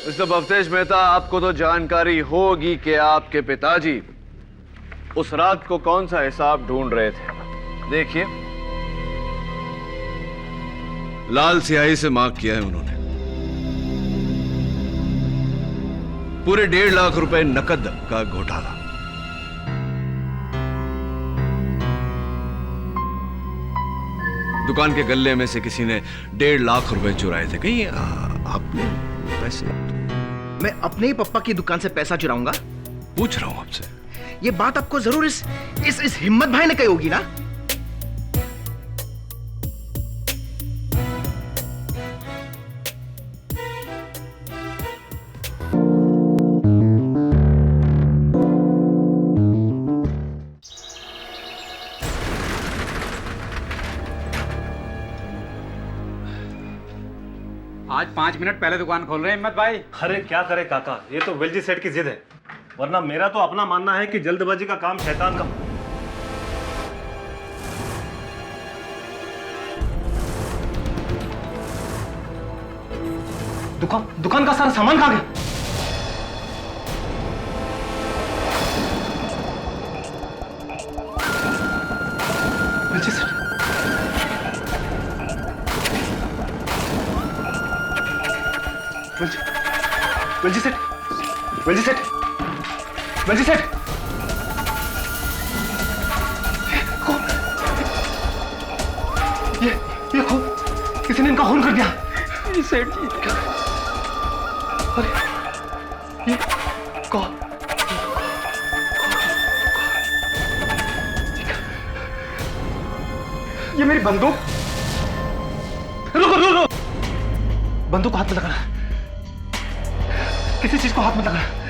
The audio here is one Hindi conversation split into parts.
मिस्टर भवतेश मेहता, आपको तो जानकारी होगी कि आपके पिताजी उस रात को कौन सा हिसाब ढूंढ रहे थे। देखिए, लाल स्याही से मार्क किया है उन्होंने। पूरे 1.5 लाख रुपए नकद का घोटाला। दुकान के गल्ले में से किसी ने 1.5 लाख रुपए चुराए थे। कहीं आपने पैसे? मैं अपने ही पप्पा की दुकान से पैसा चुराऊंगा? पूछ रहा हूं आपसे। ये बात आपको जरूर इस हिम्मत भाई ने कही होगी ना? आज 5 मिनट पहले दुकान खोल रहे हैं हिम्मत भाई। अरे क्या करे काका, ये तो वेलजी सेठ की जिद है, वरना मेरा तो अपना मानना है कि जल्दबाजी का काम शैतान का। दुकान का सारा सामान कहाँ गया? वेलजी सेठ, वेलजी सेठ, वेलजी सेठ, वेलजी सेठ, ये किसी ने इनका खून कर दिया। सेठ जी, अरे ये कौन? ये मेरी बंदूक। रुको, बंदूक को हाथ में लगाना, किसी चीज को हाथ में लगाना।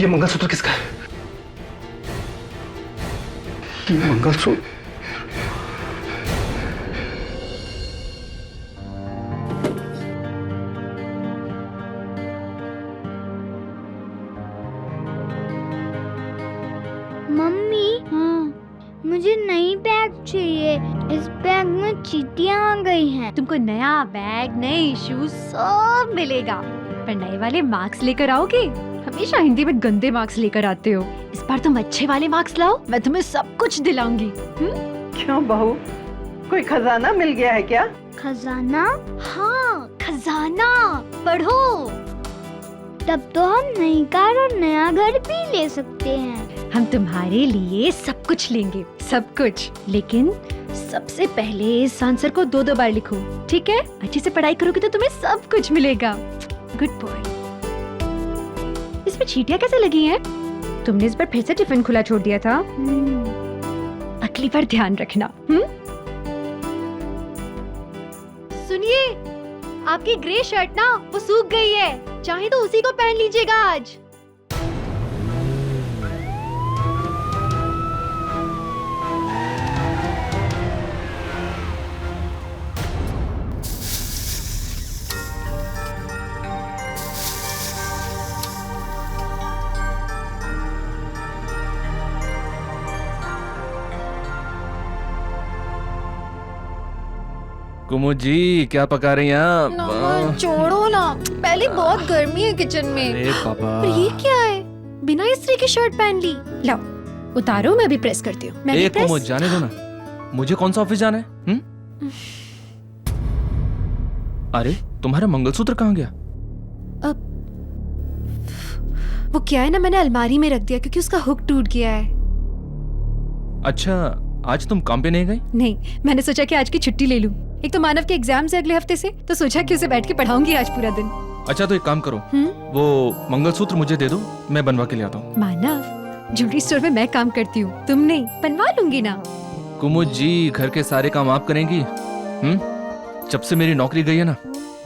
ये मंगलसूत्र किसका है? ये मंगलसूत्र मुझे नई बैग चाहिए। इस बैग में चींटियां आ गई हैं। तुमको नया बैग, नए शूज सब मिलेगा, पर नए वाले मार्क्स लेकर आओगे? हमेशा हिंदी में गंदे मार्क्स लेकर आते हो। इस बार तुम अच्छे वाले मार्क्स लाओ, मैं तुम्हें सब कुछ दिलाऊंगी। क्यों बहू, कोई खजाना मिल गया है क्या? खजाना? हाँ, खजाना। पढ़ो। तब तो हम नई कार और नया घर भी ले सकते हैं। हम तुम्हारे लिए सब कुछ लेंगे, सब कुछ। लेकिन सबसे पहले इस आंसर को 2-2 बार लिखो, ठीक है? अच्छे से पढ़ाई करोगे तो तुम्हें सब कुछ मिलेगा। Good boy. इसमें चींटियां कैसे लगी हैं? तुमने इस बार फिर से टिफिन खुला छोड़ दिया था। अगली बार ध्यान रखना। सुनिए, आपकी ग्रे शर्ट ना वो सूख गई है, चाहे तो उसी को पहन लीजिएगा आज। कुमुद जी, क्या पका रही हैं आप? ना, छोड़ो ना, पहले बहुत गर्मी है किचन में। अरे पापा, पर ये क्या है? बिना इस्त्री की शर्ट पहन ली। लाओ, उतारो, मैं भी प्रेस करती हूँ। एक कुमुद, जाने दो ना, मुझे कौन सा ऑफिस जाना है? अरे तुम्हारा मंगलसूत्र कहाँ गया? वो क्या है ना, मैंने अलमारी में रख दिया क्योंकि उसका हुक टूट गया है। अच्छा, आज तुम काम पे नहीं गई? नहीं, मैंने सोचा कि आज की छुट्टी ले लूं। एक तो मानव के एग्जाम से अगले हफ्ते से, तो सोचा कि उसे बैठ के पढ़ाऊंगी आज पूरा दिन। अच्छा, तो एक काम करो, वो मंगलसूत्र मुझे दे दो, मैं बनवा के ले आता हूँ। मानव, ज्वेलरी स्टोर में मैं काम करती हूँ, तुम नहीं। बनवा लूंगी ना। कुमुद जी, घर के सारे काम आप करेंगी? जब से मेरी नौकरी गई है ना,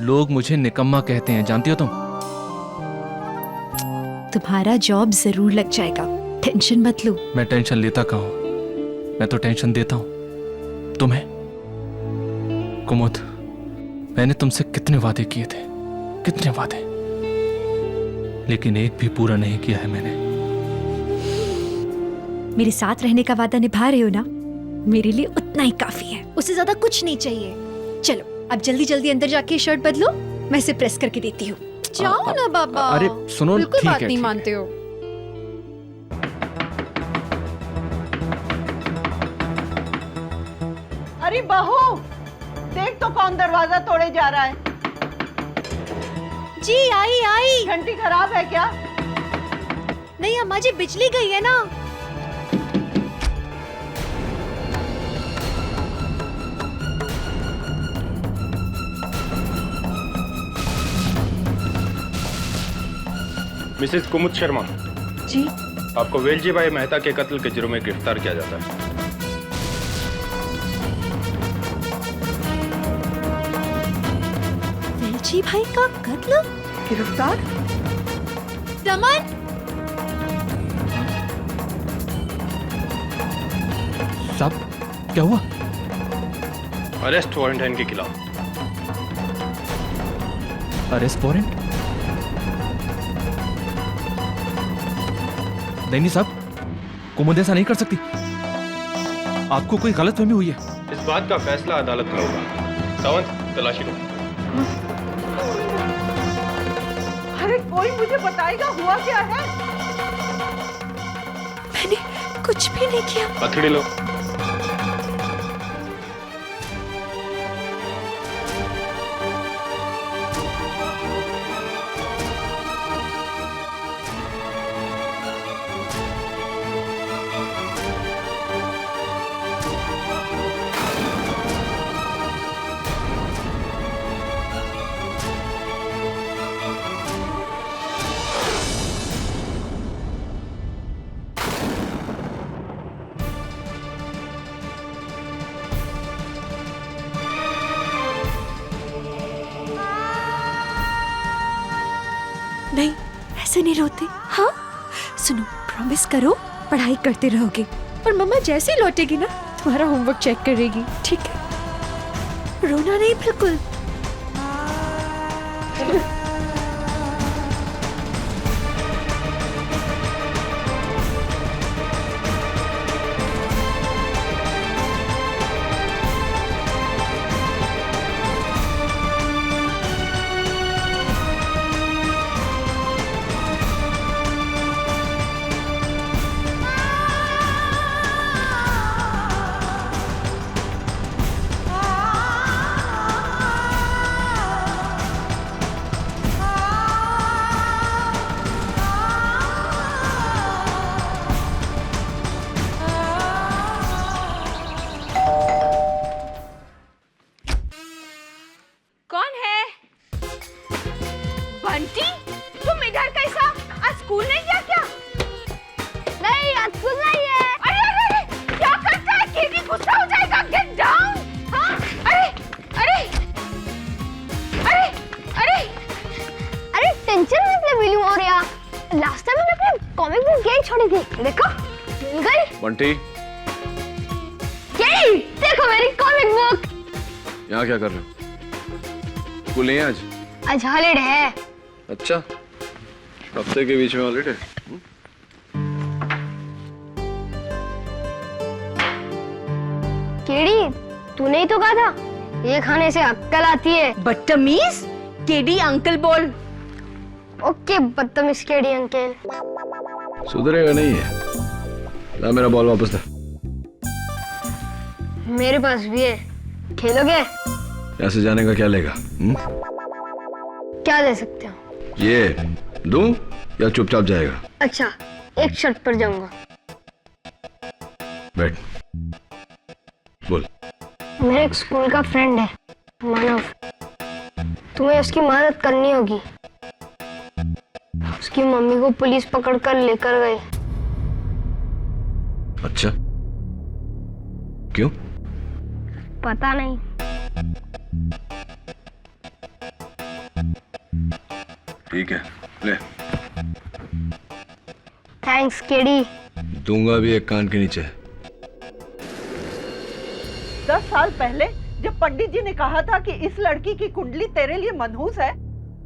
लोग मुझे निकम्मा कहते हैं, जानती हो तुम? तुम्हारा जॉब जरूर लग जाएगा, टेंशन मत लो। मैं टेंशन लेता कहाँ हूँ, मैं तो टेंशन देता हूँ तुम्हें। कुमुद, मैंने तुमसे कितने वादे किए थे, कितने वादे, लेकिन एक भी पूरा नहीं किया है मैंने। मेरे साथ रहने का वादा निभा रहे हो ना, मेरे लिए उतना ही काफी है, उससे ज्यादा कुछ नहीं चाहिए। चलो अब जल्दी जल्दी अंदर जाके शर्ट बदलो, मैं इसे प्रेस करके देती हूँ। जाओ ना बाबा। अरे सुनो, बिल्कुल ठीक बात है, नहीं ठीक है। मानते हो। अरे बहू, देख तो कौन दरवाजा तोड़े जा रहा है। जी आई आई। घंटी खराब है क्या? नहीं अम्मा जी, बिजली गई है ना। मिसेस कुमुद शर्मा जी। आपको वेलजी भाई मेहता के कत्ल के जुर्म में गिरफ्तार किया जाता है। वेलजी भाई का कत्ल? गिरफ्तार? रमन, साहब क्या हुआ? अरेस्ट वारंट है इनके खिलाफ। Arrest warrant? नहीं साहब, कुमुद ऐसा नहीं कर सकती। आपको कोई गलतफहमी हुई है। इस बात का फैसला अदालत में होगा। सावंत, तलाशी लो। अरे कोई मुझे बताएगा हुआ क्या है? मैंने कुछ भी नहीं किया। हथेली लो। नहीं, ऐसे नहीं रोते। हाँ सुनो, प्रॉमिस करो पढ़ाई करते रहोगे, और मम्मा जैसे ही लौटेगी ना तुम्हारा होमवर्क चेक करेगी, ठीक है? रोना नहीं बिल्कुल। कौन है? बंटी, तुम इधर कैसा? आज स्कूल नहीं गया क्या? नहीं, आज स्कूल नहीं है। अरे अरे अरे, क्या करता है? केडी गुस्सा हो जाएगा। Get down. हाँ? अरे अरे अरे अरे अरे टेंशन मत ले विलू, और यार लास्ट टाइम मैंने अपनी कॉमिक बुक यहीं छोड़ी थी, देखो मिल गई। बंटी, यही देखो मेरी कॉमिक बुक। यहाँ क्या कर रहे हो? स्कूल नहीं है आज? आज हॉलिडे है। अच्छा, हफ्ते के बीच में हॉलिडे। केडी, तूने ही तो कहा था ये खाने से अक्कल आती है। बदतमीज, केडी अंकल बोल। ओके बदतमीज केडी अंकल। सुधरेगा नहीं है। ला मेरा बॉल वापस दे। मेरे पास भी है, खेलोगे? यहाँ से जाने का क्या लेगा? क्या दे सकते हो? ये दूं या चुपचाप जाएगा? अच्छा, एक शर्त पर जाऊंगा। बैठ, बोल। मेरे एक स्कूल का फ्रेंड है मानव, तुम्हें उसकी मदद करनी होगी। उसकी मम्मी को पुलिस पकड़कर लेकर गई। अच्छा, क्यों? पता नहीं। ठीक है, ले। Thanks KD. दूंगा भी एक कान के नीचे। 10 साल पहले जब पंडित जी ने कहा था कि इस लड़की की कुंडली तेरे लिए मनहूस है,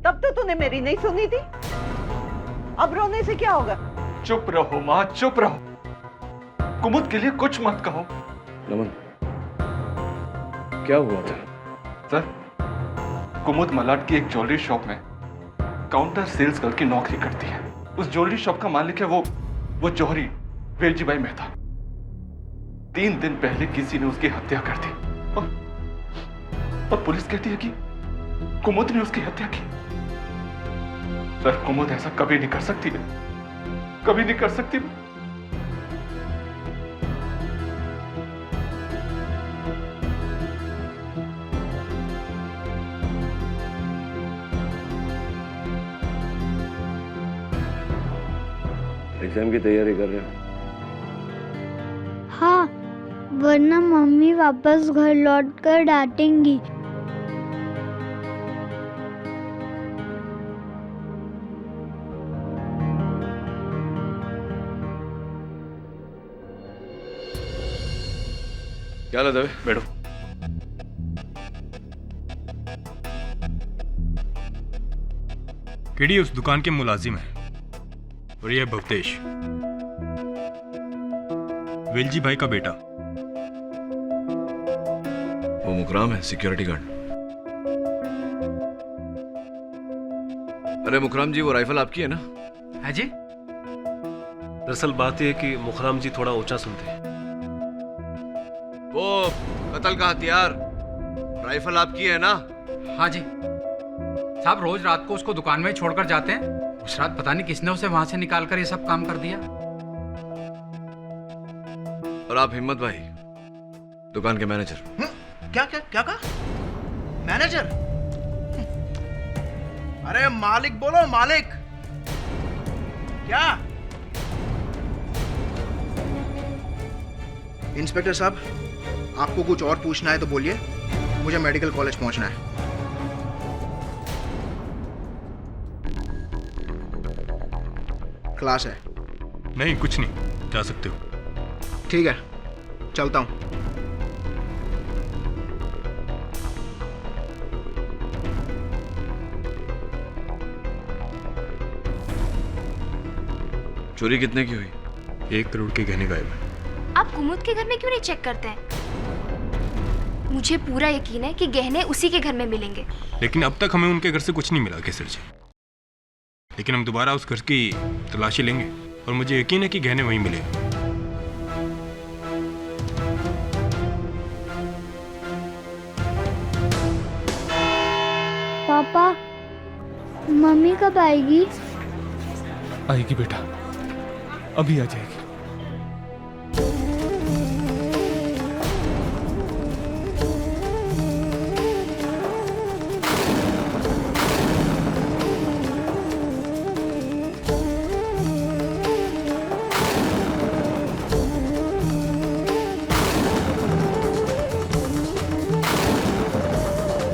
तब तो तूने मेरी नहीं सुनी थी। अब रोने से क्या होगा? चुप रहो माँ, चुप रहो। कुमुद के लिए कुछ मत कहो। नमन, क्या हुआ था? सर, कुमुद मलाड की एक ज्वेलरी शॉप में काउंटर सेल्स गर्ल की नौकरी करती है। उस ज्वेलरी शॉप का मालिक है वो जौहरी वेलजी भाई मेहता। 3 दिन पहले किसी ने उसकी हत्या कर दी और पुलिस कहती है कि कुमुद ने उसकी हत्या की। सर, कुमुद ऐसा कभी नहीं कर सकती है, कभी नहीं कर सकती। एग्जाम की तैयारी कर रहे हो? हाँ, वरना मम्मी वापस घर लौटकर डांटेंगी। क्या लगा? बैठो। केडी उस दुकान के मुलाजिम है और यह भवतेश, वेलजी भाई का बेटा। वो मुकराम है, सिक्योरिटी गार्ड। अरे मुकराम जी, वो राइफल आपकी है ना? है जी। दरअसल बात यह है कि मुखराम जी थोड़ा ऊंचा सुनते हैं। वो कत्ल का हथियार राइफल आपकी है ना? हाँ जी साहब, रोज रात को उसको दुकान में ही छोड़कर जाते हैं। उस रात पता नहीं किसने उसे वहां से निकालकर ये सब काम कर दिया। और आप हिम्मत भाई, दुकान के मैनेजर। क्या क्या क्या कहा? मैनेजर? अरे मालिक बोलो, मालिक। क्या? इंस्पेक्टर साहब, आपको कुछ और पूछना है तो बोलिए, मुझे मेडिकल कॉलेज पहुंचना है। क्लास है। नहीं, कुछ नहीं, जा सकते हो। ठीक है, चलता हूं। चोरी कितने की हुई? 1 करोड़ के गहने गायब है। आप कुमुद के घर में क्यों नहीं चेक करते हैं? मुझे पूरा यकीन है कि गहने उसी के घर में मिलेंगे। लेकिन अब तक हमें उनके घर से कुछ नहीं मिला केसर जी। लेकिन हम दोबारा उस घर की तलाशी लेंगे और मुझे यकीन है कि गहने वहीं मिले। पापा, मम्मी कब आएगी? आएगी बेटा, अभी आ जाएगी।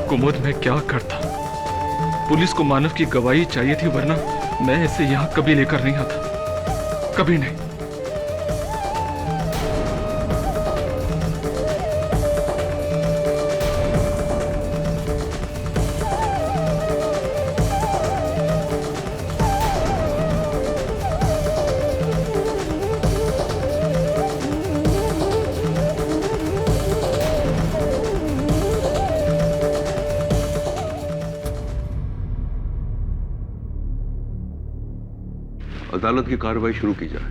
कुमुद मैं क्या करता? पुलिस को मानव की गवाही चाहिए थी, वरना मैं इसे यहां कभी लेकर नहीं आता, कभी नहीं। अदालत की कार्रवाई शुरू की जाए।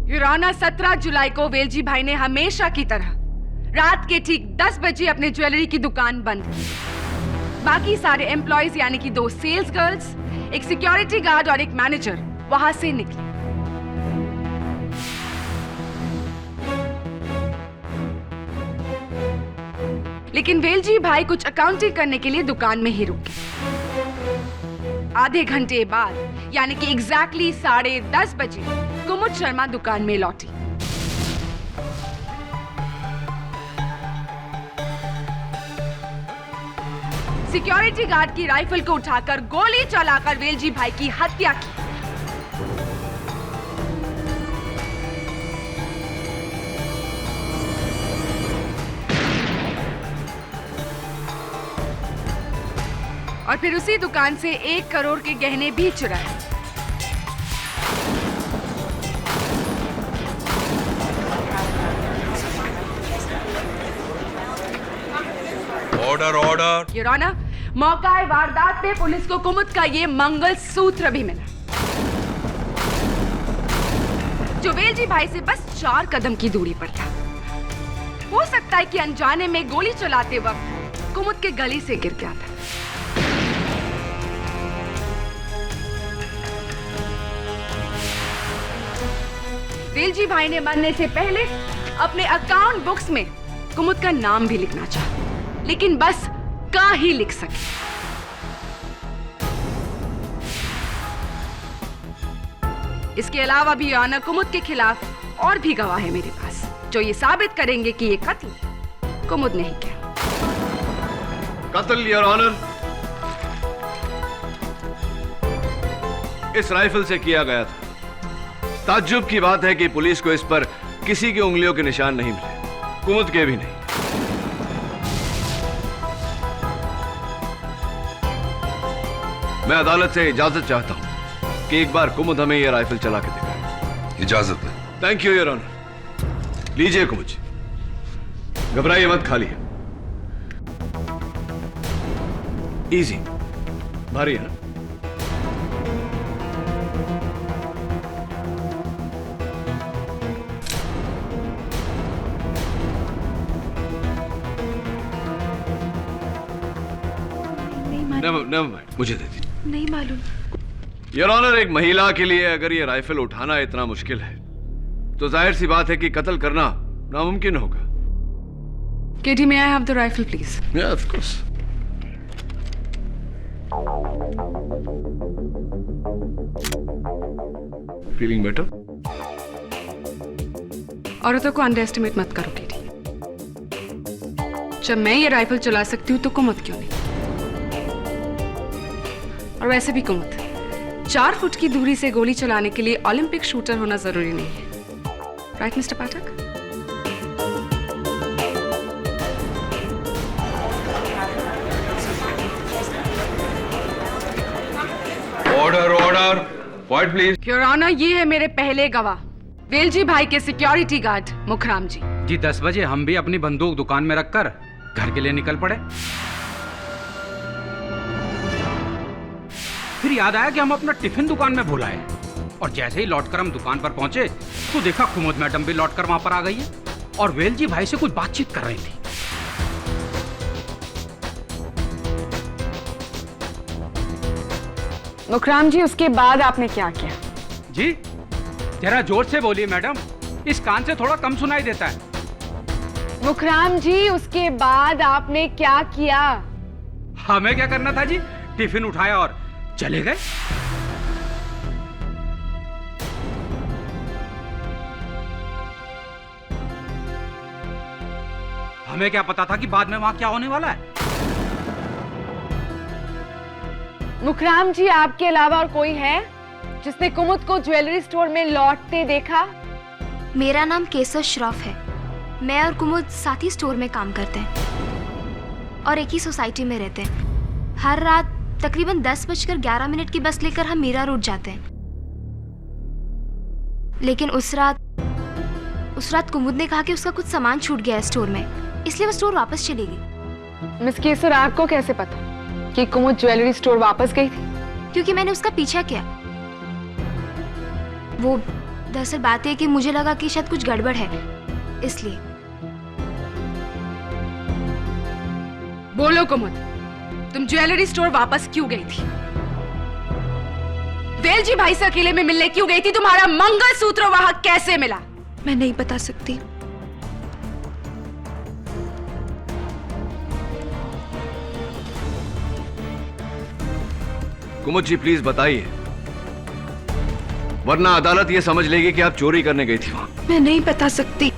युराना 17 जुलाई को वेलजी भाई ने हमेशा की तरह रात के ठीक 10 बजे अपने ज्वेलरी की दुकान बंद की। बाकी सारे एम्प्लॉयज यानी कि 2 सेल्स गर्ल्स, एक सिक्योरिटी गार्ड और एक मैनेजर वहां से निकले। लेकिन वेलजी भाई कुछ अकाउंटिंग करने के लिए दुकान में ही रुके। आधे घंटे बाद यानी कि एग्जैक्टली 10:30 बजे कुमुद शर्मा दुकान में लौटी। सिक्योरिटी गार्ड की राइफल को उठाकर गोली चलाकर वेलजी भाई की हत्या की। और फिर उसी दुकान से 1 करोड़ के गहने भी चुराए। Order order. योर ऑनर, मौका वारदात पे पुलिस को कुमुद का ये मंगलसूत्र भी मिला, जो वेलजी भाई से बस 4 कदम की दूरी पर था। हो सकता है कि अनजाने में गोली चलाते वक्त कुमुद के गली से गिर गया था। वेलजी भाई ने मरने से पहले अपने अकाउंट बुक्स में कुमुद का नाम भी लिखना चाहा, लेकिन बस का ही लिख सके। इसके अलावा भी आना कुमुद के खिलाफ और भी गवाह है मेरे पास, जो ये साबित करेंगे कि ये कत्ल कुमुद ने ही किया। कत्ल योर ऑनर इस राइफल से किया गया था। ताज्जुब की बात है कि पुलिस को इस पर किसी की उंगलियों के निशान नहीं मिले, कुमुद के भी नहीं। मैं अदालत से इजाजत चाहता हूं कि एक बार कुमुद हमें यह राइफल चला के दिखाए। इजाजत है। Thank you your honour. लीजिए कुमुद, घबराइए मत, खाली है। इजी, भारी है ना? नेवर माइंड, मुझे दे दीजिए। नहीं मालूम। योर ऑनर, एक महिला के लिए अगर ये राइफल उठाना इतना मुश्किल है तो जाहिर सी बात है कि कत्ल करना नामुमकिन होगा। केटी, may I have the rifle, please? Yeah, of course. Feeling better? औरतों को अंडर एस्टिमेट मत करो केटी। जब मैं ये राइफल चला सकती हूँ तो कुमुद क्यों नहीं? और वैसे भी कुमुद 4 फुट की दूरी से गोली चलाने के लिए ओलंपिक शूटर होना जरूरी नहीं है। Right mister Pathak? Order order. Quiet please. Your honour, ये है मेरे पहले गवाह, वेलजी भाई के सिक्योरिटी गार्ड मुखराम जी। जी 10 बजे हम भी अपनी बंदूक दुकान में रखकर घर के लिए निकल पड़े। फिर याद आया कि हम अपना टिफिन दुकान में भूल आए, और जैसे ही लौटकर हम दुकान पर पहुंचे तो देखा कुमुद मैडम भी लौटकर वहां पर आ गई है और वेलजी भाई से कुछ बातचीत कर रही थी। मुखराम जी, उसके बाद आपने क्या किया? जी जरा जोर से बोलिए मैडम, इस कान से थोड़ा कम सुनाई देता है। मुखराम जी, उसके बाद आपने क्या किया? हमें क्या करना था जी, टिफिन उठाया और चले गए। हमें क्या पता था कि बाद में वहां क्या होने वाला है। मुखराम जी, आपके अलावा और कोई है जिसने कुमुद को ज्वेलरी स्टोर में लौटते देखा? मेरा नाम केसर श्रॉफ है। मैं और कुमुद साथ ही स्टोर में काम करते हैं और एक ही सोसाइटी में रहते हैं। हर रात तकरीबन 10:11 की बस लेकर हम मीरा रोड जाते हैं। लेकिन उस रात कुमुद ने कहा कि उसका कुछ सामान छूट गया है स्टोर में, इसलिए वो स्टोर वापस चली गई। मिस केसर, आपको कैसे पता कि कुमुद ज्वेलरी स्टोर वापस गई थी? क्योंकि मैंने उसका पीछा किया। वो दरअसल बात है कि मुझे लगा कि शायद कुछ गड़बड़ है, इसलिए। बोलो कुमुद, तुम ज्वेलरी स्टोर वापस क्यों गई थी? वेलजी भाई से अकेले में मिलने क्यों गई थी? तुम्हारा मंगलसूत्र वहां कैसे मिला? मैं नहीं बता सकती। कुमुद जी प्लीज बताइए, वरना अदालत ये समझ लेगी कि आप चोरी करने गई थी वहां। मैं नहीं बता सकती।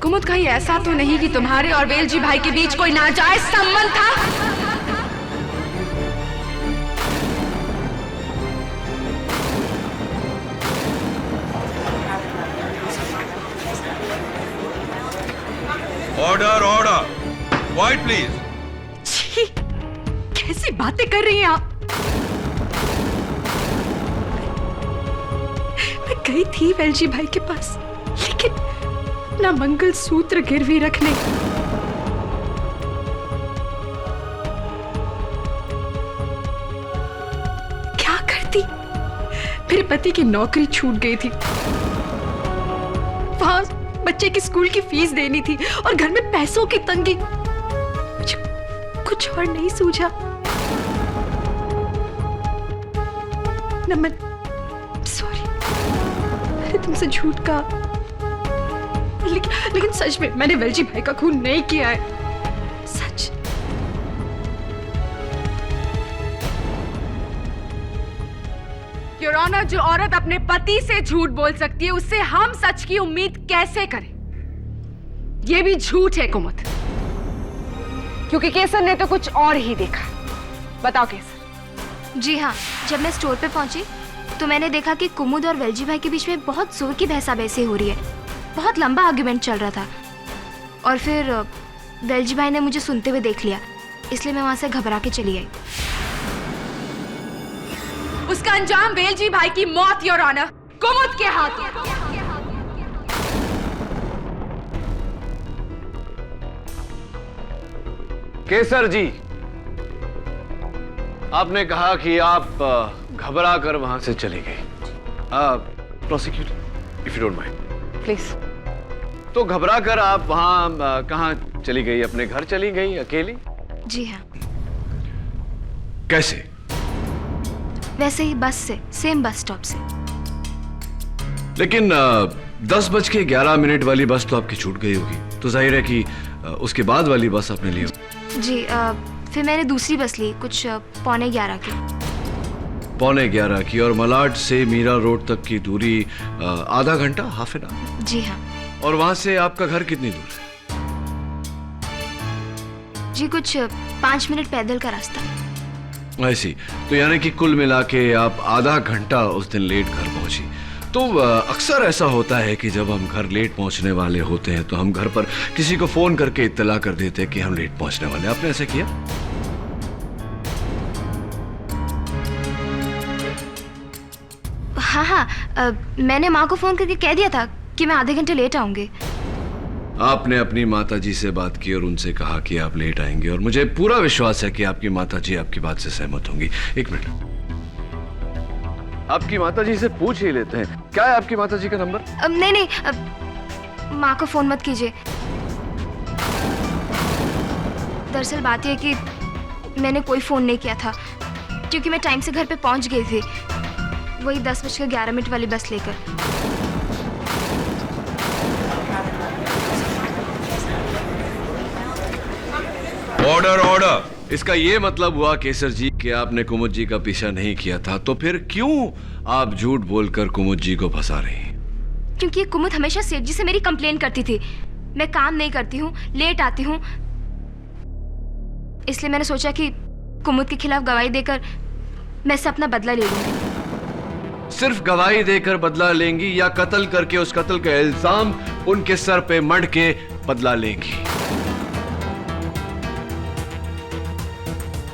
कुमुद, कहीं ऐसा तो नहीं कि तुम्हारे और वेलजी भाई के बीच कोई नाजायज संबंध था? Order order, quiet please. छी, कैसी बातें कर रही हैं आप? मैं गई थी वेलजी भाई के पास, लेकिन ना मंगलसूत्र गिरवी रखने, क्या करती? मेरे पति की नौकरी छूट गई थी, वहां बच्चे की स्कूल की फीस देनी थी और घर में पैसों की तंगी। मुझे कुछ और नहीं सूझा। नमन, सॉरी, मैंने तुमसे झूठ कहा, लेकिन सच में मैंने वेलजी भाई का खून नहीं किया है, सच। योर ऑनर, जो औरत अपने पति से झूठ बोल सकती है, उससे हम सच की उम्मीद कैसे करें? यह भी झूठ है कुमुद, क्योंकि केसर ने तो कुछ और ही देखा। बताओ केसर। जी हाँ, जब मैं स्टोर पे पहुंची तो मैंने देखा कि कुमुद और वेलजी भाई के बीच में बहुत जोर की बहसाबहसी हो रही है। बहुत लंबा आर्गुमेंट चल रहा था और फिर वेलजी भाई ने मुझे सुनते हुए देख लिया, इसलिए मैं वहां से घबरा के चली आई। उसका अंजाम वेलजी भाई की मौत, योर ऑनर, कुमुद के हाथों। केसर जी, आपने कहा कि आप घबरा कर वहां से चली गई। Prosecutor, if you don't mind please. तो घबरा कर आप वहां कहां चली गई? अपने घर चली गई अकेली? जी हाँ। कैसे? वैसे ही बस से, सेम बस स्टॉप से। लेकिन 10:11 वाली बस तो आपकी छूट गई होगी, तो जाहिर है कि उसके बाद वाली बस आपने ली। जी, फिर मैंने दूसरी बस ली, कुछ 11:15 की। 11:15 की? और मलाड से मीरा रोड तक की दूरी आधा घंटा, हाफ एन आवर? जी हाँ। और वहां से आपका घर कितनी दूर है? जी, कुछ 5 मिनट पैदल का रास्ता। ऐसी तो यानी कि कुल मिला के आप आधा घंटा उस दिन लेट घर पहुंची। तो अक्सर ऐसा होता है कि जब हम घर लेट पहुंचने वाले होते हैं तो हम घर पर किसी को फोन करके इत्तला कर देते हैं कि हम लेट पहुंचने वाले हैं। आपने ऐसा किया? हाँ हाँ, मैंने माँ को फोन करके कह दिया था कि मैं आधे घंटे लेट आऊंगी। आपने अपनी माताजी से बात की और उनसे कहा कि आप लेट आएंगे, और मुझे पूरा विश्वास है कि आपकी माताजी आपकी बात से सहमत होंगी। एक मिनट, आपकी माताजी से पूछ ही लेते हैं। क्या है आपकी माताजी का नंबर? नहीं, माँ को फोन मत कीजिए। दरअसल बात यह कि मैंने कोई फोन नहीं किया था, क्योंकि मैं टाइम से घर पे पहुंच गई थी, वही 10:11 वाली बस लेकर। Order order. इसका ये मतलब हुआ केसर जी कि आपने कुमुद जी का पीछा नहीं किया था, तो फिर क्यों आप झूठ बोलकर कुमुद जी को फंसा रही हैं? क्योंकि कुमुद हमेशा सेठ जी से मेरी कंप्लेन करती थी, मैं काम नहीं करती हूँ, लेट आती हूँ, इसलिए मैंने सोचा कि कुमुद के खिलाफ गवाही देकर मैं इससे अपना बदला ले लूंगी। सिर्फ गवाही देकर बदला लेंगी या कत्ल करके उस कत्ल का इल्जाम उनके सर पे मढ़ के बदला लेंगी?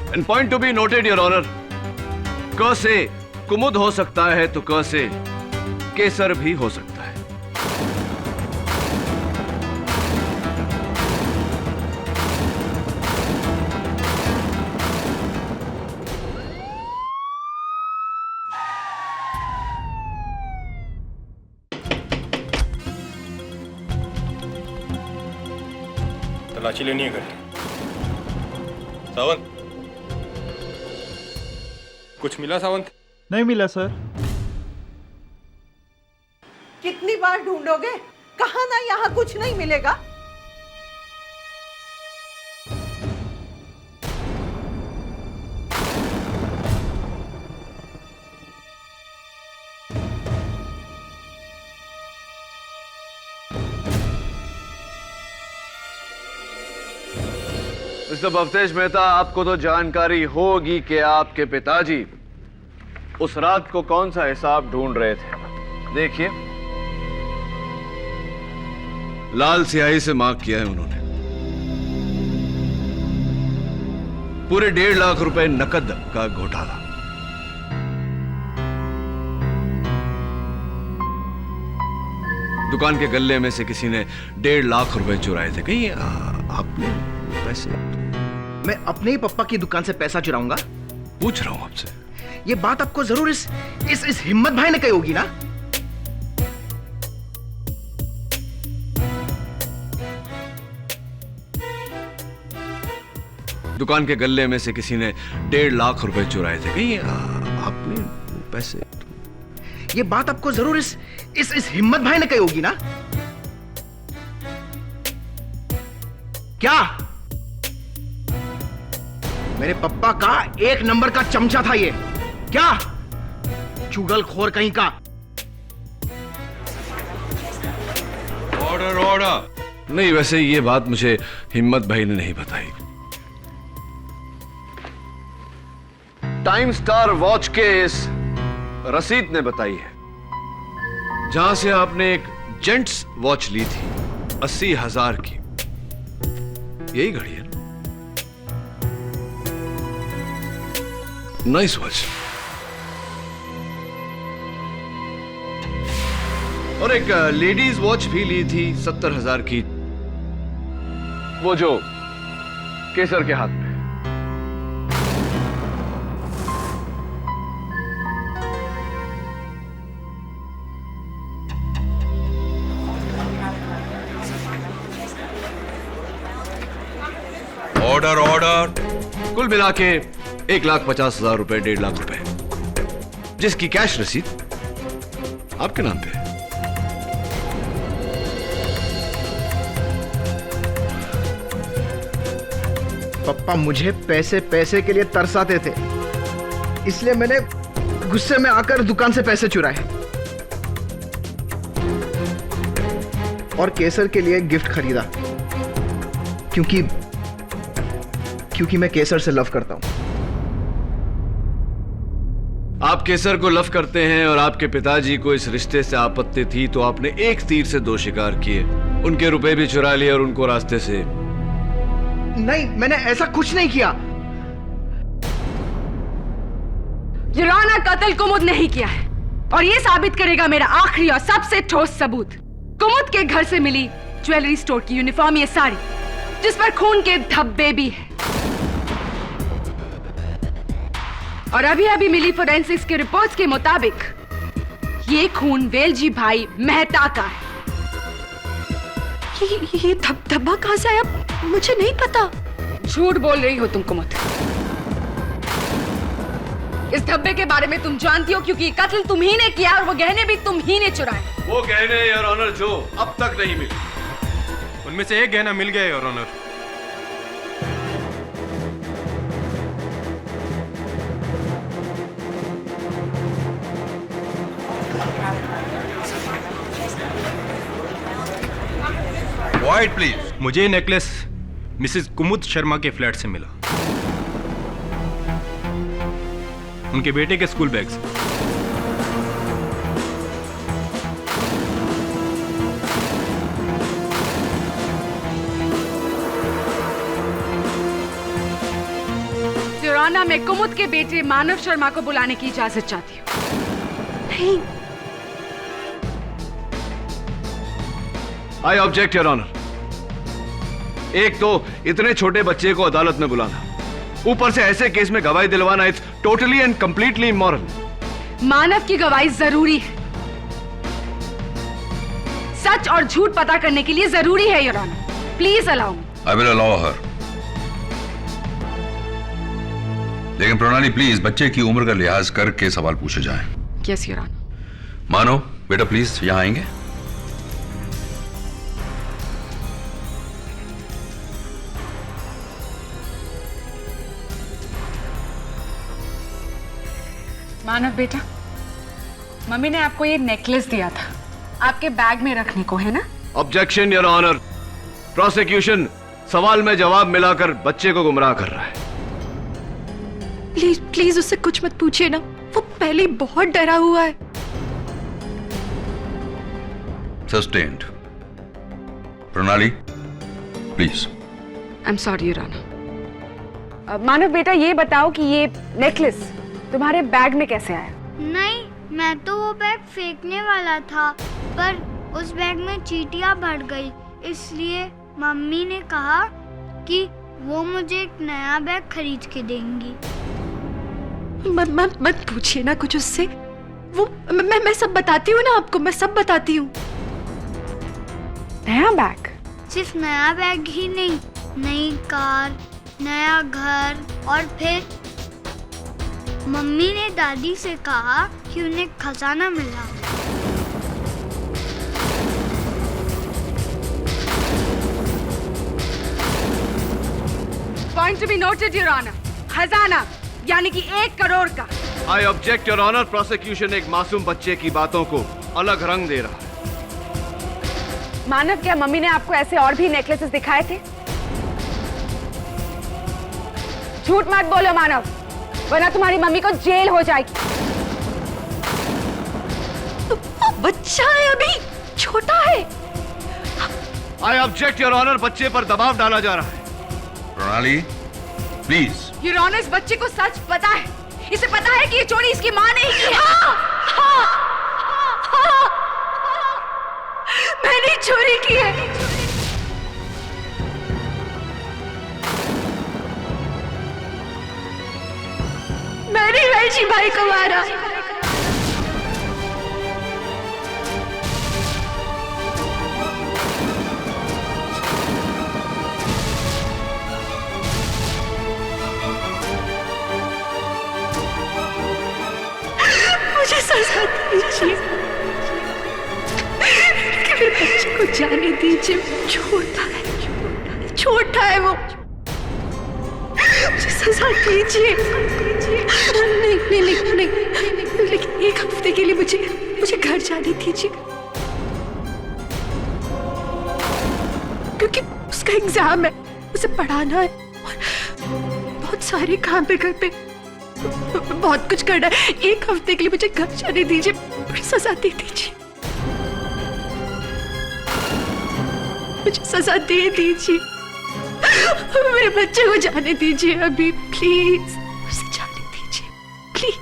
And point to be noted, Your Honor, क से कुमुद हो सकता है तो क से केसर भी हो सकता है। तलाशी लेनी है घर। सावंत, कुछ मिला सावंत? नहीं मिला सर। कितनी बार ढूंढोगे? कहा ना यहाँ कुछ नहीं मिलेगा। मिस्टर भवतेश मेहता, आपको तो जानकारी होगी कि आपके पिताजी उस रात को कौन सा हिसाब ढूंढ रहे थे। देखिए, लाल स्याही से मार्क किया है उन्होंने। पूरे 1.5 लाख रुपए नकद का घोटाला। दुकान के गल्ले में से किसी ने 1.5 लाख रुपए चुराए थे। कहीं आपने पैसे? मैं अपने ही पप्पा की दुकान से पैसा चुराऊंगा? पूछ रहा हूं आपसे। ये बात आपको जरूर इस हिम्मत भाई ने कही होगी ना? दुकान के गल्ले में से किसी ने 1.5 लाख रुपए चुराए थे। कहीं आपने पैसे? ये बात आपको जरूर इस हिम्मत भाई ने कही होगी ना? क्या मेरे पप्पा का 1 नंबर का चमचा था ये? क्या चुगलखोर कहीं का। Order order. नहीं, वैसे ये बात मुझे हिम्मत भाई ने नहीं बताई। टाइम स्टार वॉच के इस रसीद ने बताई है, जहां से आपने एक जेंट्स वॉच ली थी 80,000 की। यही घड़ी है ना? Nice watch. और एक लेडीज वॉच भी ली थी 70,000 की, वो जो केसर के हाथ में। Order order. कुल मिला के 1,50,000 रुपए, 1.5 लाख रुपए, जिसकी कैश रसीद आपके नाम पे है। पप्पा मुझे पैसे के लिए तरसाते थे, इसलिए मैंने गुस्से में आकर दुकान से पैसे चुराए और केसर के लिए गिफ्ट खरीदा, क्योंकि मैं केसर से लव करता हूं। आप केसर को लव करते हैं और आपके पिताजी को इस रिश्ते से आपत्ति थी, तो आपने एक तीर से 2 शिकार किए। उनके रुपए भी चुरा लिए और उनको रास्ते से। नहीं, मैंने ऐसा कुछ नहीं किया। युराना कत्ल कुमुद नहीं किया है, और ये साबित करेगा मेरा आखिरी और सबसे ठोस सबूत। कुमुद के घर से मिली ज्वेलरी स्टोर की यूनिफॉर्म, ये साड़ी जिस पर खून के धब्बे भी हैं, और अभी मिली फोरेंसिक्स के रिपोर्ट्स के मुताबिक ये खून वेलजी भाई मेहता का है। ये धब्बा कहां से आया? मुझे नहीं पता। झूठ बोल रही हो तुम कुमुद। इस धब्बे के बारे में तुम जानती हो, क्योंकि कत्ल तुम ही ने किया और वो गहने भी तुम ही ने चुराए। वो गहने योर ऑनर जो अब तक नहीं मिले, उनमें से एक गहना मिल गया योर ऑनर। White please. मुझे ये नेकलेस मिसेस कुमुद शर्मा के फ्लैट से मिला, उनके बेटे के स्कूल बैग से। युराना, मैं कुमुद के बेटे मानव शर्मा को बुलाने की इजाजत चाहती हूँ। नहीं, आई ऑब्जेक्ट योर ऑनर। एक तो इतने छोटे बच्चे को अदालत में बुलाना, ऊपर से ऐसे केस में गवाही दिलवाना, it's totally and completely immoral. Manav की गवाही जरूरी है, सच और झूठ पता करने के लिए जरूरी है your honour. Please allow me. I will allow her. लेकिन प्रणाली प्लीज बच्चे की उम्र का लिहाज करके सवाल पूछे जाएं। Yes your honour. मानो बेटा प्लीज यहां आएंगे। मानव बेटा, मम्मी ने आपको ये नेकलेस दिया था आपके बैग में रखने को, है ना? Objection your honour. प्रोसिक्यूशन सवाल में जवाब मिलाकर बच्चे को गुमराह कर रहा है। प्लीज प्लीज उससे कुछ मत पूछिए ना, वो पहले ही बहुत डरा हुआ है। Sustained. Pranali please. I am sorry your honour. Manav बेटा, ये बताओ कि ये नेकलेस तुम्हारे बैग में कैसे आया? नहीं, मैं तो वो बैग फेंकने वाला था, पर उस बैग में चींटियां भर गई, इसलिए मम्मी ने कहा कि वो मुझे एक नया बैग खरीद के देंगी। मत पूछिए ना कुछ उससे। वो मैं सब बताती हूँ ना आपको, मैं सब बताती हूँ। नया बैग? सिर्फ नया बैग ही नहीं, नई कार, नया घर, और फिर मम्मी ने दादी से कहा कि उन्हें खजाना मिला। Point to be noted your honour, खजाना यानी कि 1 करोड़ का। I object your honour, prosecution एक मासूम बच्चे की बातों को अलग रंग दे रहा है। मानव, क्या मम्मी ने आपको ऐसे और भी नेकलेसेस दिखाए थे? झूठ मत बोलो मानव, वरना तुम्हारी मम्मी को जेल हो जाएगी। तो बच्चा है, अभी छोटा है। आई ऑब्जेक्ट योर ऑनर, बच्चे पर दबाव डाला जा रहा है। प्रणाली प्लीज। योर ऑनर, इस बच्चे को सच पता है, इसे पता है कि ये चोरी इसकी माँ ने ही की है। मैंने चोरी की है। मैंने वेलजी भाई को मारा। मुझे सजा दीजिए, मेरे बच्चे को जाने दीजिए, छोटा है वो, मुझे सजा दीजिए। नहीं, लेकिन 1 हफ्ते के लिए मुझे घर जाने दीजिए, क्योंकि उसका एग्जाम है, उसे पढ़ाना है और बहुत सारे काम है घर पे, बहुत कुछ करना है। 1 हफ्ते के लिए मुझे घर जाने दीजिए, मुझे सजा दे दीजिए, मुझे सजा दे दीजिए। मेरे बच्चे को जाने दीजिए अभी, प्लीज, उसे जाने दीजिए, प्लीज।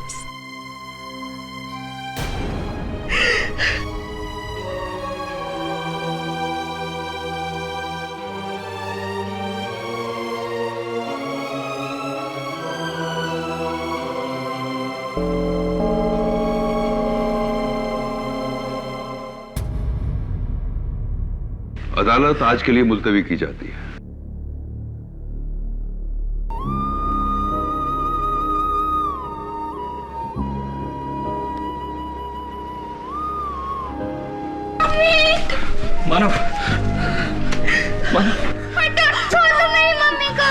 अदालत आज के लिए मुलतवी की जाती है। मानव, छोड़ दो मेरी मम्मी को।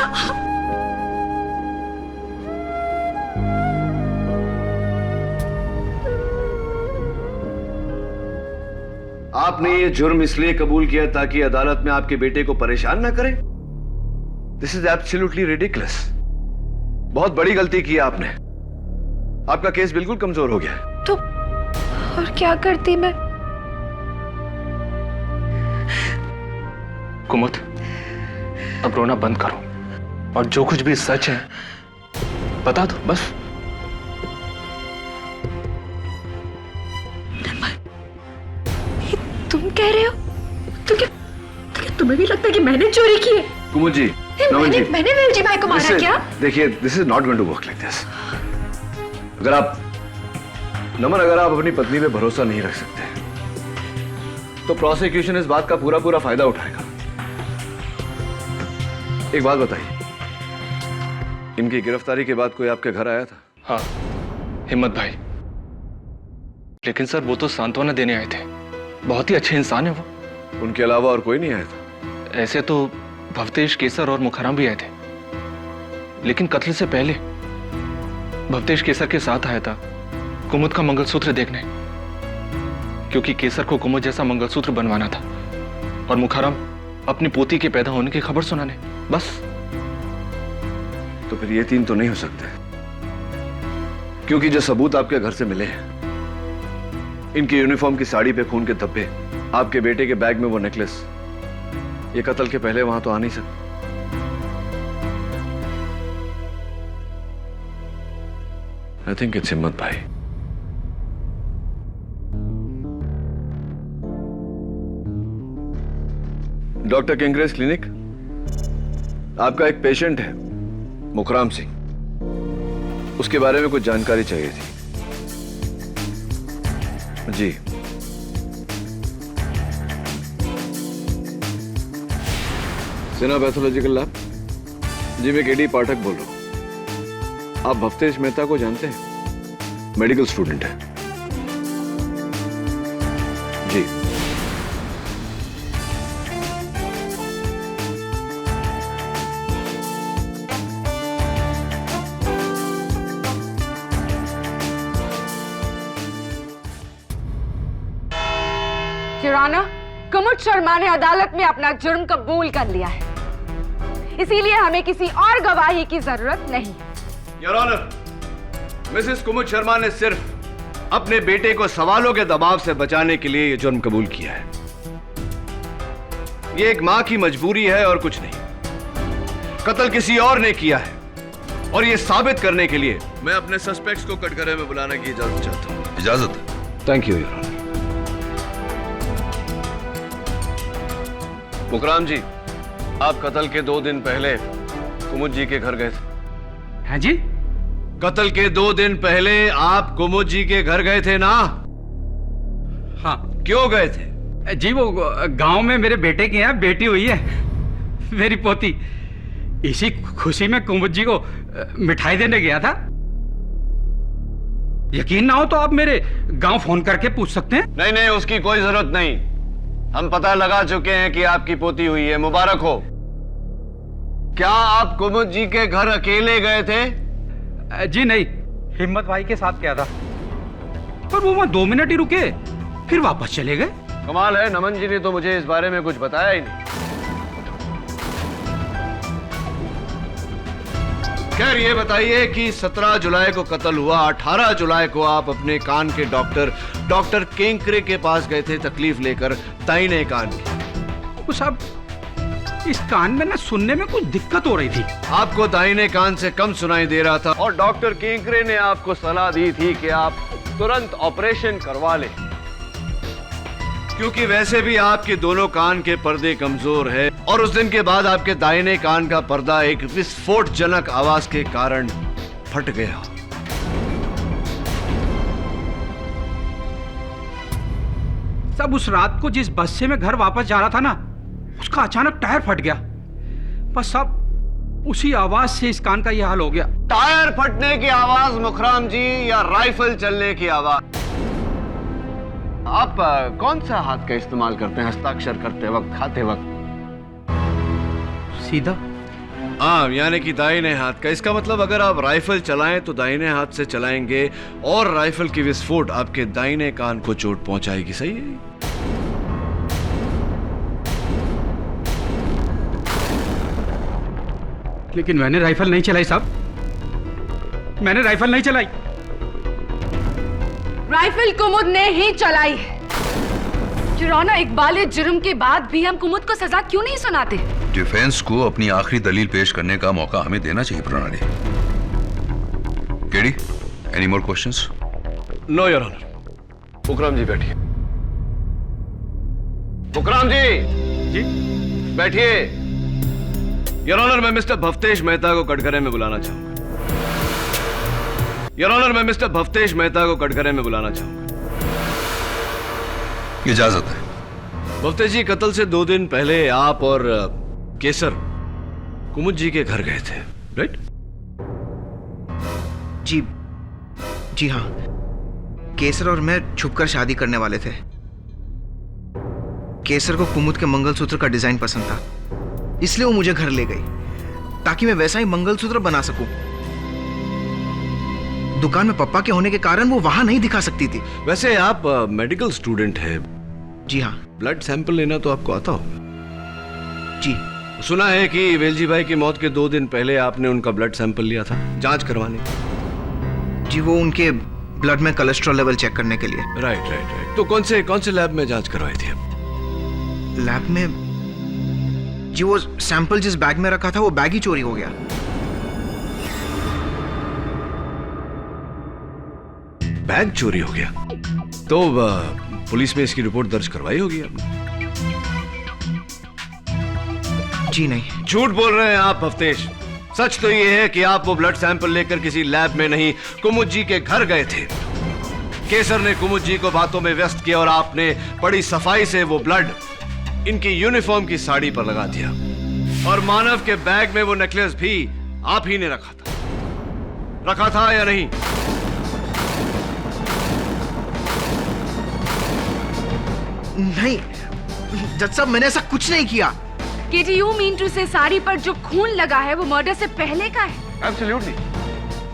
आपने ये जुर्म इसलिए कबूल किया ताकि अदालत में आपके बेटे को परेशान ना करें? This is absolutely ridiculous. बहुत बड़ी गलती की आपने। आपका केस बिल्कुल कमजोर हो गया। तो और क्या करती मैं? कुमुद, अब रोना बंद करो और जो कुछ भी सच है बता दो बस। तुम कह रहे हो? तुम्हें भी लगता है कि मैंने चोरी की है? कुमुद जी, नमन जी, मैंने वेलजी भाई को मारा क्या? देखिए, this is not going to work like this. अगर आप अपनी पत्नी पे भरोसा नहीं रख सकते तो प्रोसिक्यूशन इस बात का पूरा फायदा उठाएगा। एक बात बताइए, इनकी गिरफ्तारी के बाद कोई आपके घर आया था? हाँ, हिम्मत भाई। लेकिन सर वो तो सांत्वना देने आए थे, बहुत ही अच्छे इंसान है वो। उनके अलावा और कोई नहीं आया था? ऐसे तो भवतेश, केसर और मुखराम भी आए थे, लेकिन कत्ल से पहले भवतेश केसर के साथ आया था कुमुद का मंगलसूत्र देखने, क्योंकि केसर को कुमुद जैसा मंगलसूत्र बनवाना था और मुखराम अपनी पोती के पैदा होने की खबर सुनाने। बस। तो फिर ये 3 तो नहीं हो सकते, क्योंकि जो सबूत आपके घर से मिले हैं, इनकी यूनिफॉर्म की साड़ी पे खून के धब्बे, आपके बेटे के बैग में वो नेकलेस, ये कत्ल के पहले वहां तो आ नहीं सकते। आई थिंक इट्स हिम्मत भाई। डॉक्टर किंग्रेस क्लिनिक, आपका एक पेशेंट है मुकराम सिंह, उसके बारे में कुछ जानकारी चाहिए थी। जी सिन्हा पैथोलॉजिकल लैब। जी मैं केडी पाठक बोल रहा हूं। आप भवतेश मेहता को जानते हैं? मेडिकल स्टूडेंट है। जी किराना, कुमुद शर्मा ने अदालत में अपना जुर्म कबूल कर लिया है, इसीलिए हमें किसी और गवाही की जरूरत नहीं। योर ऑनर, मिसेस कुमुद शर्मा ने सिर्फ अपने बेटे को सवालों के दबाव से बचाने के लिए यह जुर्म कबूल किया है। यह एक मां की मजबूरी है और कुछ नहीं। कत्ल किसी और ने किया है और यह साबित करने के लिए मैं अपने सस्पेक्ट्स को कटघरे में बुलाने की इजाजत चाहता हूं। इजाजत? Thank you your honour. Mukram ji, आप कत्ल के 2 दिन पहले कुमुद जी के घर गए थे। हैं जी? कत्ल के 2 दिन पहले आप कुमुद जी के घर गए थे ना? हाँ। क्यों गए थे? जी वो गांव में मेरे बेटे की यहाँ बेटी हुई है, मेरी पोती। इसी खुशी में कुमुद जी को मिठाई देने गया था। यकीन ना हो तो आप मेरे गांव फोन करके पूछ सकते हैं। नहीं नहीं, उसकी कोई जरूरत नहीं। हम पता लगा चुके हैं कि आपकी पोती हुई है, मुबारक हो। क्या आप कुमुद जी के घर अकेले गए थे? जी नहीं, हिम्मत भाई के साथ गया था, पर वो वहां 2 मिनट ही रुके, फिर वापस चले गए। कमाल है, नमन जी ने तो मुझे इस बारे में कुछ बताया ही नहीं। खैर ये बताइए कि 17 जुलाई को कत्ल हुआ, 18 जुलाई को आप अपने कान के डॉक्टर केंकरे के पास गए थे तकलीफ लेकर, दाहिने कान की। वो साहब, इस कान में ना सुनने में कुछ दिक्कत हो रही थी। आपको दाहिने कान से कम सुनाई दे रहा था और डॉक्टर केंकरे ने आपको सलाह दी थी कि आप तुरंत ऑपरेशन करवा लें, क्योंकि वैसे भी आपके दोनों कान के पर्दे कमजोर है और उस दिन के बाद आपके दाहिने कान का पर्दा एक विस्फोटजनक आवाज के कारण फट गया। सब उस रात को जिस बस से मैं घर वापस जा रहा था ना, उसका अचानक टायर फट गया। बस सब उसी आवाज से इस कान का यह हाल हो गया। टायर फटने की आवाज मुखराम जी, या राइफल चलने की आवाज? आप कौन सा हाथ का इस्तेमाल करते हैं हस्ताक्षर करते वक्त, खाते वक्त? सीधा। हाँ, यानी कि दाहिने हाथ का। इसका मतलब अगर आप राइफल चलाएं तो दाहिने हाथ से चलाएंगे और राइफल की विस्फोट आपके दाहिने कान को चोट पहुंचाएगी। सही है? लेकिन मैंने राइफल नहीं चलाई साहब, मैंने राइफल नहीं चलाई। राइफल कुमुद ने ही चलाई है। किराना, इकबाल जुर्म के बाद भी हम कुमुद को सजा क्यों नहीं सुनाते? डिफेंस को अपनी आखिरी दलील पेश करने का मौका हमें देना चाहिए Pranali. KD, any more questions? No your honour. Mukram ji बैठिए। मुकराम जी बैठिए। योर ऑनर, मैं मिस्टर भवतेश मेहता को कटघरे में बुलाना चाहूंगा। योर ऑनर, मैं मिस्टर भवतेश मेहता को कटघरे में बुलाना चाहूंगा। इजाजत है। भवतेश जी, कत्ल से 2 दिन पहले आप और केसर कुमुद जी के घर गए थे, राइट? जी हाँ, केसर और मैं छुपकर शादी करने वाले थे। केसर को कुमुद के मंगलसूत्र का डिजाइन पसंद था, इसलिए वो मुझे घर ले गई ताकि मैं वैसा ही मंगलसूत्र बना सकूं। दुकान में पप्पा के होने के कारण वो वहां नहीं दिखा सकती थी। वैसे आप मेडिकल स्टूडेंट हैं? जी हाँ। ब्लड सैंपल लेना तो आपको आता होगा? जी। सुना है कि वेलजी भाई की मौत के 2 दिन पहले आपने उनका ब्लड सैंपल लिया था जांच करवाने। जी, वो उनके ब्लड में कोलेस्ट्रॉल लेवल चेक करने के लिए। राइट। तो कौन से लैब में जांच करवाई थी आप? लैब में? जी, वो सैंपल जिस बैग में रखा था वो बैग ही चोरी हो गया। बैग चोरी हो गया। तो पुलिस में इसकी रिपोर्ट दर्ज करवाई होगी आपने? जी नहीं। झूठ बोल रहे हैं आप हफ्तेश। सच तो ये है कि आप वो ब्लड सैंपल लेकर किसी लैब में नहीं, कुमुद जी के घर गए थे। केसर ने कुमुद जी को बातों में व्यस्त किया और आपने बड़ी सफाई से वो ब्लड इनकी यूनिफॉर्म की साड़ी पर लगा दिया। और मानव के बैग में वो नेकलेस भी आप ही ने रखा था या नहीं? नहीं जज साहब, मैंने ऐसा कुछ नहीं किया। केटी, यू मीन टू से साड़ी पर जो खून लगा है वो मर्डर से पहले का है? एब्सोल्युटली।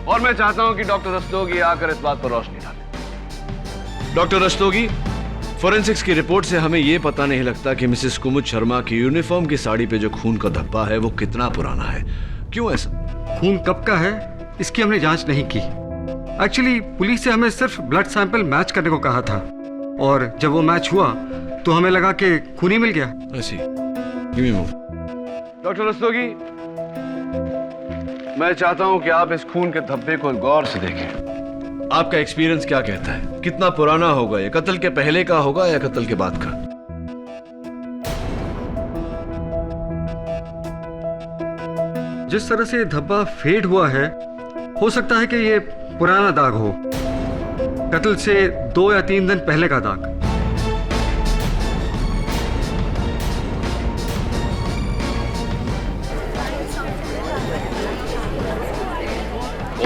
और मैं चाहता हूं कि डॉक्टर रस्तोगी आकर इस बात पर रोशनी डाले। डॉक्टर रस्तोगी, फोरेंसिक्स की रिपोर्ट से हमें यह पता नहीं लगता कि मिसेस कुमुद शर्मा की यूनिफॉर्म की साड़ी पे जो खून का धब्बा है वो कितना पुराना है। क्यों ऐसा? खून कब का है इसकी हमने जांच नहीं की। एक्चुअली पुलिस से हमें सिर्फ ब्लड सैंपल मैच करने को कहा था, और जब वो मैच हुआ तो हमें लगा कि खून ही मिल गया। डॉक्टर रस्तोगी, मैं चाहता हूं कि आप इस खून के धब्बे को गौर से देखें। आपका एक्सपीरियंस क्या कहता है, कितना पुराना होगा ये? कत्ल के पहले का होगा या कत्ल के बाद का? जिस तरह से धब्बा फेड हुआ है, हो सकता है कि ये पुराना दाग हो, कत्ल से 2 या 3 दिन पहले का दाग।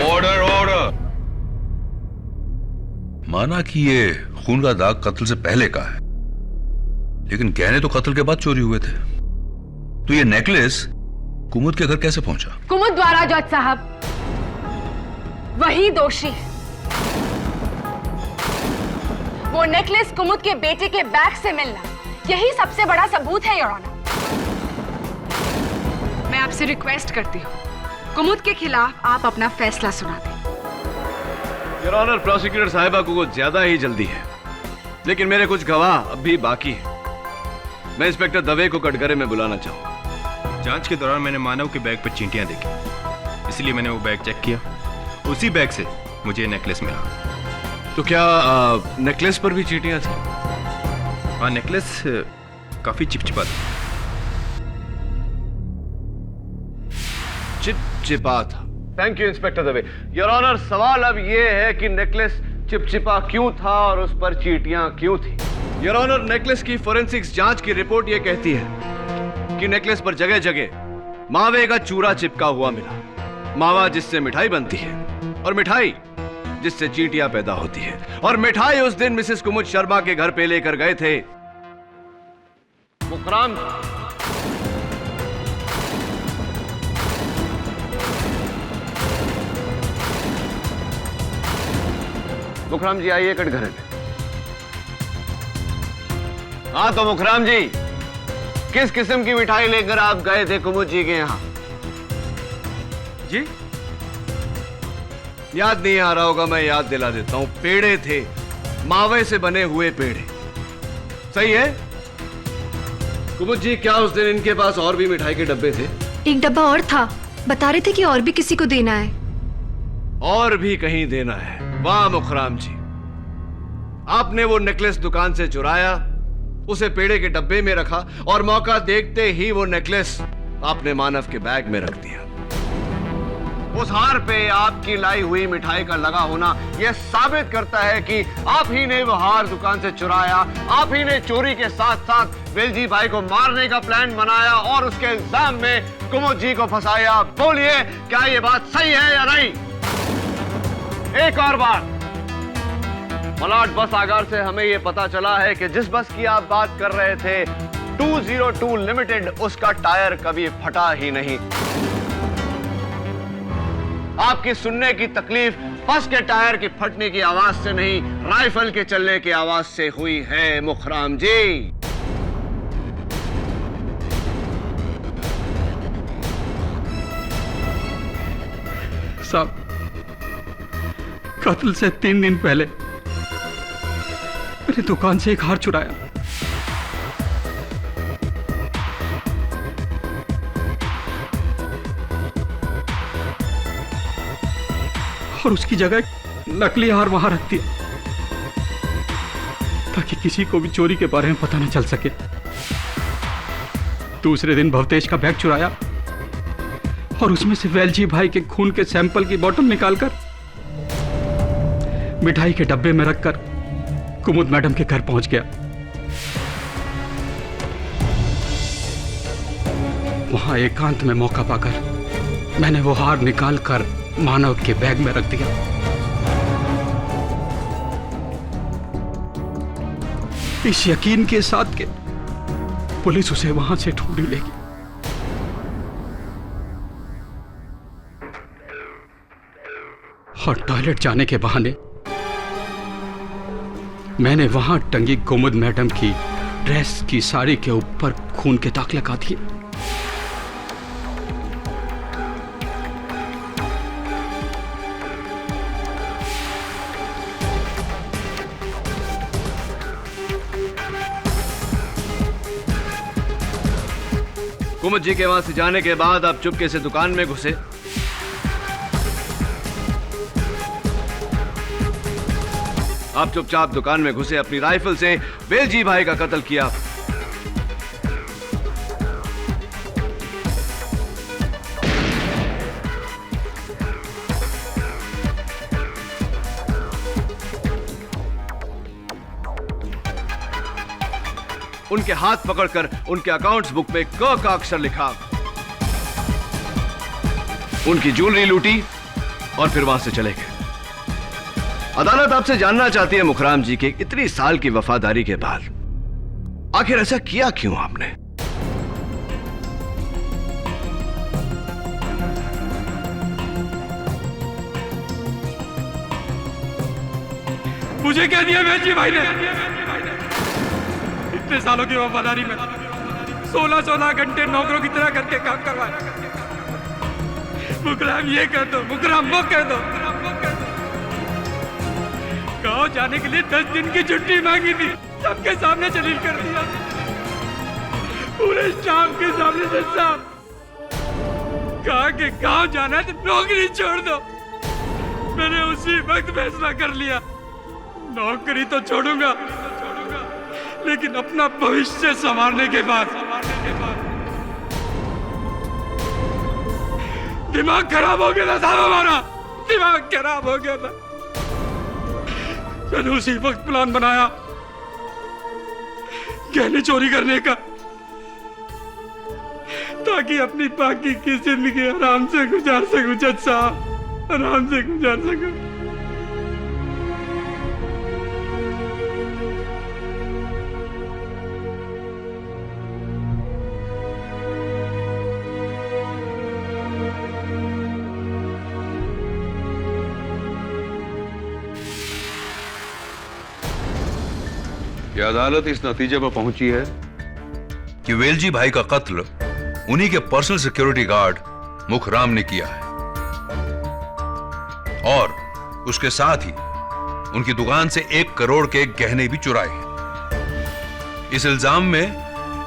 Order order. माना कि ये खून का दाग कत्ल से पहले का है, लेकिन गहने तो कत्ल के बाद चोरी हुए थे। तो ये नेकलेस कुमुद के घर कैसे पहुंचा? कुमुद द्वारा जज साहब, वही दोषी है। वो नेकलेस कुमुद के बेटे के बैग से मिलना, यही सबसे बड़ा सबूत है योर ऑनर। मैं आपसे रिक्वेस्ट करती हूँ, कुमुद के खिलाफ आप अपना फैसला सुना दें। योर ऑनर, प्रोसिक्यूटर साहिबा को कुछ ज्यादा ही जल्दी है, लेकिन मेरे कुछ गवाह अब भी बाकी हैं। मैं इंस्पेक्टर दवे को कटघरे में बुलाना चाहूंगा। जांच के दौरान मैंने मानव के बैग पर चींटियां देखी, इसलिए मैंने वो बैग चेक किया। उसी बैग से मुझे नेकलेस मिला। तो क्या नेकलेस पर भी चींटियां थी? हाँ, नेकलेस काफी चिपचिपा था। चिपचिपा था। Thank you inspector Dave. Your honour, सवाल अब यह है कि नेकलेस चिपचिपा क्यों था और उस पर चींटियां क्यों थी? योर ऑनर, नेकलेस की फोरेंसिक्स जांच की रिपोर्ट यह कहती है कि नेकलेस पर जगह जगह मावे का चूरा चिपका हुआ मिला। मावा जिससे मिठाई बनती है, और मिठाई जिससे चींटियां पैदा होती है। और मिठाई उस दिन मिसेस कुमुद शर्मा के घर पे लेकर गए थे मुकराम। मुखराम जी आइए कटघरे में। हाँ तो मुखराम जी, किस किस्म की मिठाई लेकर आप गए थे कुमुद जी के यहां? जी याद नहीं आ रहा होगा, मैं याद दिला देता हूं। पेड़े थे, मावे से बने हुए पेड़े। सही है कुमुद जी? क्या उस दिन इनके पास और भी मिठाई के डब्बे थे? एक डब्बा और था, बता रहे थे कि और भी किसी को देना है। और भी कहीं देना है? वाह मुखराम जी, आपने वो नेकलेस दुकान से चुराया, उसे पेड़े के डब्बे में रखा, और मौका देखते ही वो नेकलेस आपने मानव के बैग में रख दिया। उस हार पे आपकी लाई हुई मिठाई का लगा होना यह साबित करता है कि आप ही ने वो हार दुकान से चुराया, आप ही ने चोरी के साथ साथ वेलजी भाई को मारने का प्लान बनाया और उसके इल्जाम में कुमुद जी को फंसाया। बोलिए, क्या ये बात सही है या नहीं? एक और बात, मलाड बस आगार से हमें यह पता चला है कि जिस बस की आप बात कर रहे थे 202 लिमिटेड, उसका टायर कभी फटा ही नहीं। आपकी सुनने की तकलीफ बस के टायर की फटने की आवाज से नहीं, राइफल के चलने की आवाज से हुई है मुखराम जी। साहब, कत्ल से 3 दिन पहले मेरी दुकान से एक हार चुराया, और उसकी जगह नकली हार वहां रख दिया ताकि किसी को भी चोरी के बारे में पता न चल सके। दूसरे दिन भवतेश का बैग चुराया और उसमें से वेलजी भाई के खून के सैंपल की बोतल निकालकर मिठाई के डब्बे में रखकर कुमुद मैडम के घर पहुंच गया। वहां एकांत में मौका पाकर मैंने वो हार निकालकर मानव के बैग में रख दिया। इस यकीन के साथ कि पुलिस उसे वहां से ढूंढ ही लेगी। और टॉयलेट जाने के बहाने मैंने वहां टंगी कुमुद मैडम की ड्रेस की साड़ी के ऊपर खून के दाग लगा दिए। कुमुद जी के वहां से जाने के बाद आप चुपके से दुकान में घुसे। आप चुपचाप दुकान में घुसे, अपनी राइफल से वेलजी भाई का कत्ल किया। उनके हाथ पकड़कर उनके अकाउंट्स बुक में क का अक्षर लिखा, उनकी ज्वेलरी लूटी और फिर वहां से चले गए। अदालत आपसे जानना चाहती है मुखराम जी के इतनी साल की वफादारी के बाद आखिर ऐसा किया क्यों आपने? मुझे क्या दिया वेलजी भाई ने? इतने सालों की वफादारी में 16-16 घंटे नौकरों की तरह करके काम करवाया। मुकराम ये कह दो, मुकराम वो कह दो। गांव जाने के लिए 10 दिन की छुट्टी मांगी थी, सबके सामने जलील कर दिया, पूरे स्टाफ के सामने से साहब कहा कि गांव जाना है तो नौकरी छोड़ दो। मैंने उसी वक्त फैसला कर लिया, नौकरी तो छोड़ूंगा लेकिन अपना भविष्य संवारने के बाद। दिमाग खराब हो गया था साहब, हमारा दिमाग खराब हो गया था। मैंने उसी वक्त प्लान बनाया गहने चोरी करने का, ताकि अपनी बाकी की जिंदगी आराम से गुजार सकूं। जज साहब, आराम से गुजार सकूं। यह अदालत इस नतीजे पर पहुंची है कि वेलजी भाई का कत्ल उन्हीं के पर्सनल सिक्योरिटी गार्ड मुखराम ने किया है और उसके साथ ही उनकी दुकान से 1 करोड़ के गहने भी चुराए हैं। इस इल्जाम में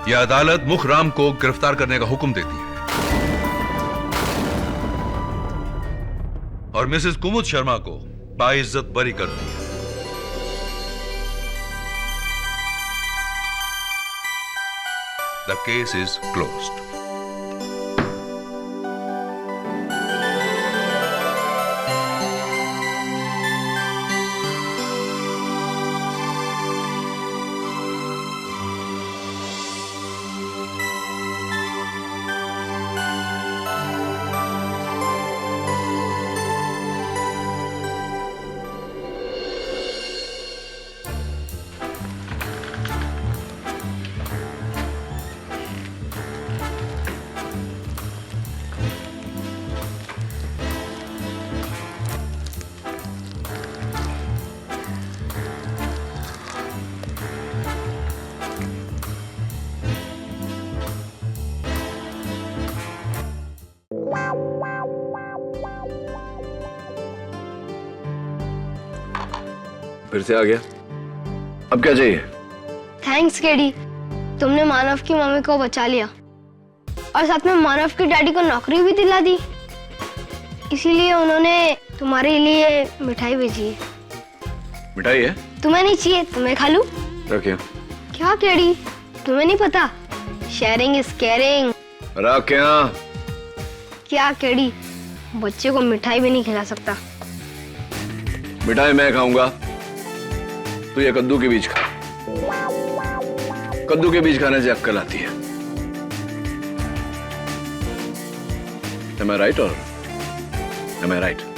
यह अदालत मुखराम को गिरफ्तार करने का हुक्म देती है और मिसेस कुमुद शर्मा को बाइज्जत बरी करती है। The case is closed. फिर से आ गया, अब क्या चाहिए? थैंक्स केडी, तुमने मानव की मम्मी को बचा लिया और साथ में मानव के डैडी को नौकरी भी दिला दी। इसीलिए उन्होंने तुम्हारे लिए मिठाई भेजी है। मिठाई है? तुम्हें नहीं चाहिए तो मैं खा लूं? रखिए। क्या केड़ी, तुम्हें नहीं पता शेयरिंग इज केयरिंग। रखिए। क्या केड़ी, बच्चे को मिठाई भी नहीं खिला सकता। मिठाई मैं खाऊंगा, तू ये कद्दू के बीज खा। कद्दू के बीज खाने से अक्कल आती है। Am I right or am I right?